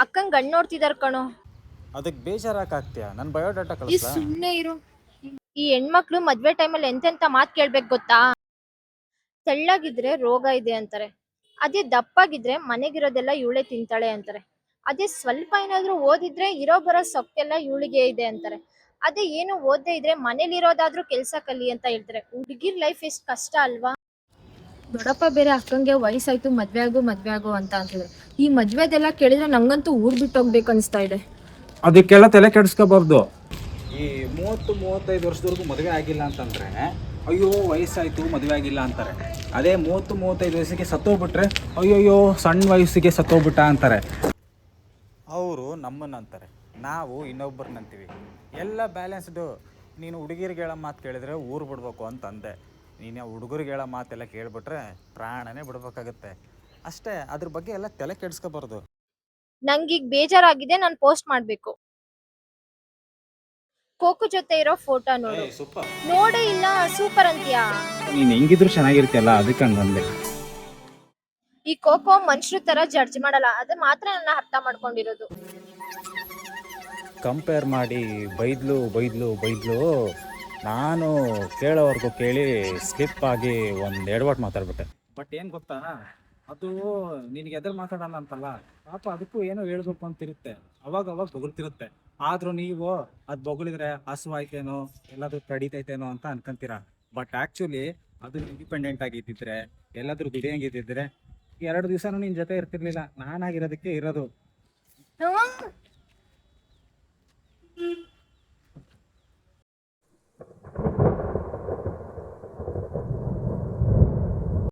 ಅಕ್ಕಂಗ್ ಗಂಡ್ ನೋಡ್ತಿದಾರ್ ಕಣೋ. ಅದಕ್ಕೆ ಬೇಜಾರಾಗ್ತೀಯಾ? ನನ್ನ ಬಯೋಡಾಟಾ ಈ ಕಳಿಸ್ಲಾ? ಸುಮ್ನೆ ಇರು. ಈ ಹೆಣ್ಮಕ್ಳು ಮದ್ವೆ ಟೈಮಲ್ಲಿ ಎಂತೆಂತ ಮಾತ್ ಕೇಳ್ಬೇಕು ಗೊತ್ತಾ? ತೆಳ್ಳಗಿದ್ರೆ ರೋಗ ಇದೆ ಅಂತಾರೆ. ಅದೇ ದಪ್ಪಾಗಿದ್ರೆ ಮನೆಗಿರೋದೆಲ್ಲ ಇವಳೆ ತಿಂತಾಳೆ ಅಂತಾರೆ. ಅದೇ ಸ್ವಲ್ಪ ಏನಾದ್ರೂ ಓದಿದ್ರೆ ಇರೋ ಬರೋ ಸೊಕ್ಕೆಲ್ಲ ಇವಳಿಗೆ ಇದೆ ಅಂತಾರೆ. ಅದೇ ಏನು ಓದದೇ ಇದ್ರೆ ಮನೇಲಿರೋದಾದ್ರೂ ಕೆಲ್ಸ ಕಲಿ ಅಂತ ಹೇಳ್ತಾರೆ. ಹುಡುಗಿರ್ ಲೈಫ್ ಎಷ್ಟ್ ಕಷ್ಟ ಅಲ್ವಾ? ದೊಡ್ಡಪ್ಪ ಬೇರೆ ಅಕ್ಕಂಗೆ ವಯಸ್ಸಾಯ್ತು ಮದ್ವೆ ಆಗು ಅಂತ ಅಂತಿದ್ರು. ಈ ಮದ್ವೆದೆಲ್ಲ ಕೇಳಿದ್ರೆ ನಂಗಂತೂ ಊರ್ ಬಿಟ್ಟು ಹೋಗ್ಬೇಕು ಅನ್ಸ್ತಾ ಇದೆ. ಅದಕ್ಕೆಲ್ಲ ತಲೆ ಕೆಡಿಸ್ಕೋಬಾರ್ದು. ಈ 30-35 ವರ್ಷದವರೆಗೂ ಮದುವೆ ಆಗಿಲ್ಲ ಅಂತಂದ್ರೆ ಅಯ್ಯೋ ವಯಸ್ಸಾಯ್ತು ಮದುವೆ ಆಗಿಲ್ಲ ಅಂತಾರೆ. ಅದೇ 30-35 ವಯಸ್ಸಿಗೆ ಸತ್ತೋಗ್ಬಿಟ್ರೆ ಅಯ್ಯೋಯ್ಯೋ ಸಣ್ಣ ವಯಸ್ಸಿಗೆ ಸತ್ತೋಗ್ಬಿಟ್ಟ ಅಂತಾರೆ. ಅವರು ನಮ್ಮನ್ನಂತಾರೆ, ನಾವು ಇನ್ನೊಬ್ಬರನ್ನಂತೀವಿ. ಎಲ್ಲ ಬ್ಯಾಲೆನ್ಸ್ಡು. ನೀನು ಹುಡುಗಿರಿಗೆ ಹೇಳೋ ಮಾತು ಕೇಳಿದ್ರೆ ಊರು ಬಿಡ್ಬೇಕು ಅಂತಂದೆ. ನೀನು ಹುಡುಗರಿಗೆ ಹೇಳೋ ಮಾತೆಲ್ಲ ಕೇಳಿಬಿಟ್ರೆ ಪ್ರಾಣನೇ ಬಿಡ್ಬೇಕಾಗತ್ತೆ ಅಷ್ಟೇ. ಅದ್ರ ಬಗ್ಗೆ ಎಲ್ಲ ತಲೆ ಕೆಡಿಸ್ಕೋಬಾರ್ದು. ನಂಗೀಗ ಬೇಜಾರಾಗಿದೆ, ನಾನು ಪೋಸ್ಟ್ ಮಾಡ್ಬೇಕು. ಕೋಕು ಜೊತೆ ಇರೋ ಫೋಟೋ ನೋಡು. ಸೂಪರ್. ನೋಡೇ ಇಲ್ಲ, ಸೂಪರ್ ಅಂತೀಯಾ? ನೀನು ಹೆಂಗಿದ್ರು ಚೆನ್ನಾಗಿರ್ತೀಯಲ್ಲ ಅದಕ್ಕೆ ಹಂಗಂದೆ. ಈ ಕೋಕೋ ಮನುಷ್ಯರ ತರ ಜಡ್ಜ್ ಮಾಡಲ್ಲ, ಅದು ಮಾತ್ರ ನನ್ನ ಅರ್ಥ ಮಾಡ್ಕೊಂಡಿರೋದು. ಕಂಪೇರ್ ಮಾಡಿ ಬೈದ್ಲು ಬೈದ್ಲು ಬೈದ್ಲು ನಾನು ಕೇಳೋವರೆಗೂ ಕೇಳಿ ಸ್ಲಿಪ್ ಆಗಿ ಒಂದು ಎಡವಟ್ಟು ಮಾತಾಡ್ಬಿಟ್ಟೆ. ಬಟ್ ಏನು ಗೊತ್ತಾ, ಅದು ನಿನಗೆ ಎದುರು ಮಾತಾಡಲ್ಲ ಅಂತಲ್ಲ, ಪಾಪ ಅದಕ್ಕೂ ಏನೋ ಹೇಳ್ಬೇಕು ಅಂತಿರುತ್ತೆ. ಅವಾಗ ಬೊಗಳ್ತಿರುತ್ತೆ. ಆದರೂ ನೀವು ಅದು ಬೊಗಳಿದ್ರೆ ಹಸುವಾಯ್ತೇನೋ ಎಲ್ಲಾದ್ರೂ ಕಡಿತೈತೇನೋ ಅಂತ ಅನ್ಕೊಂತೀರ. ಬಟ್ ಆ್ಯಕ್ಚುಲಿ ಅದು ಇಂಡಿಪೆಂಡೆಂಟ್ ಆಗಿದ್ದಿದ್ರೆ ಎಲ್ಲಾದ್ರೂ ದುಡಿಯಂಗಿದ್ದಿದ್ರೆ 2 ದಿವಸನೂ ನಿನ್ನ ಜೊತೆ ಇರ್ತಿರ್ಲಿಲ್ಲ. ನಾನಾಗಿರೋದಕ್ಕೆ ಇರೋದು.